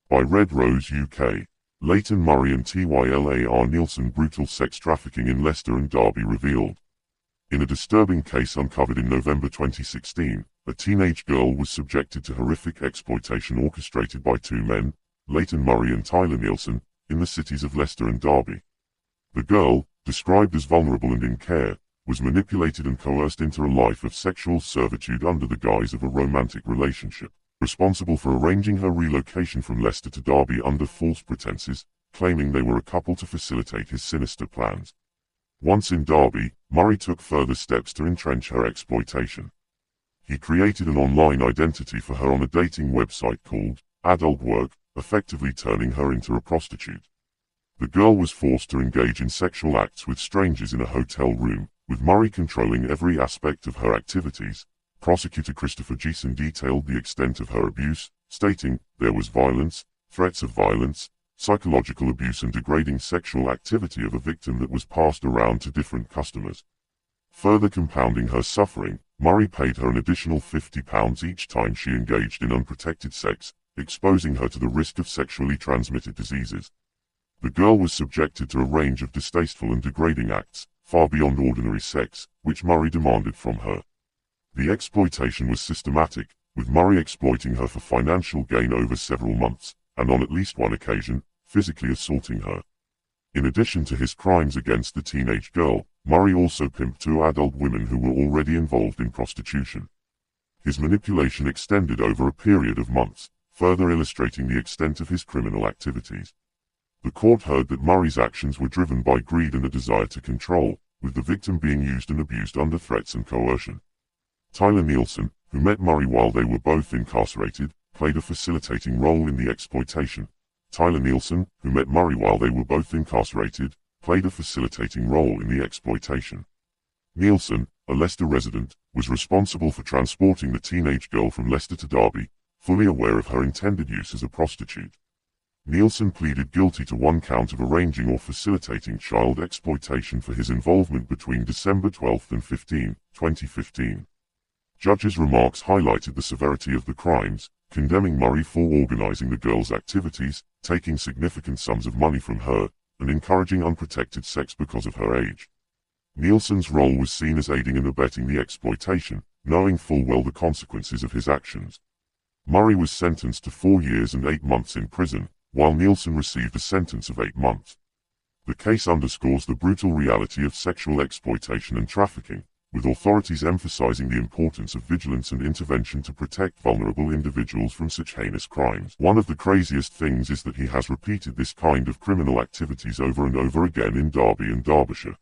By Red Rose UK. Leighton Murray and Tylar Nielsen brutal sex trafficking in Leicester and Derby revealed. In a disturbing case uncovered in November 2016, a teenage girl was subjected to horrific exploitation orchestrated by two men, Leighton Murray and Tylar Nielsen, in the cities of Leicester and Derby. The girl, described as vulnerable and in care, was manipulated and coerced into a life of sexual servitude under the guise of a romantic relationship, responsible for arranging her relocation from Leicester to Derby under false pretenses, claiming they were a couple to facilitate his sinister plans. Once in Derby, Murray took further steps to entrench her exploitation. He created an online identity for her on a dating website called Adult Work, effectively turning her into a prostitute. The girl was forced to engage in sexual acts with strangers in a hotel room, with Murray controlling every aspect of her activities. Prosecutor Christopher Geeson detailed the extent of her abuse, stating, "There was violence, threats of violence, psychological abuse and degrading sexual activity of a victim that was passed around to different customers." Further compounding her suffering, Murray paid her an additional £50 each time she engaged in unprotected sex, exposing her to the risk of sexually transmitted diseases. The girl was subjected to a range of distasteful and degrading acts, far beyond ordinary sex, which Murray demanded from her. The exploitation was systematic, with Murray exploiting her for financial gain over several months, and on at least one occasion, physically assaulting her. In addition to his crimes against the teenage girl, Murray also pimped two adult women who were already involved in prostitution. His manipulation extended over a period of months, further illustrating the extent of his criminal activities. The court heard that Murray's actions were driven by greed and a desire to control, with the victim being used and abused under threats and coercion. Tylar Nielsen, who met Murray while they were both incarcerated, played a facilitating role in the exploitation. Tylar Nielsen, who met Murray while they were both incarcerated, played a facilitating role in the exploitation. Nielsen, a Leicester resident, was responsible for transporting the teenage girl from Leicester to Derby, fully aware of her intended use as a prostitute. Nielsen pleaded guilty to one count of arranging or facilitating child exploitation for his involvement between December 12 and 15, 2015. Judges' remarks highlighted the severity of the crimes, condemning Murray for organizing the girl's activities, taking significant sums of money from her, and encouraging unprotected sex because of her age. Nielsen's role was seen as aiding and abetting the exploitation, knowing full well the consequences of his actions. Murray was sentenced to 4 years and 8 months in prison, while Nielsen received a sentence of 8 months. The case underscores the brutal reality of sexual exploitation and trafficking, with authorities emphasizing the importance of vigilance and intervention to protect vulnerable individuals from such heinous crimes. One of the craziest things is that he has repeated this kind of criminal activities over and over again in Derby and Derbyshire.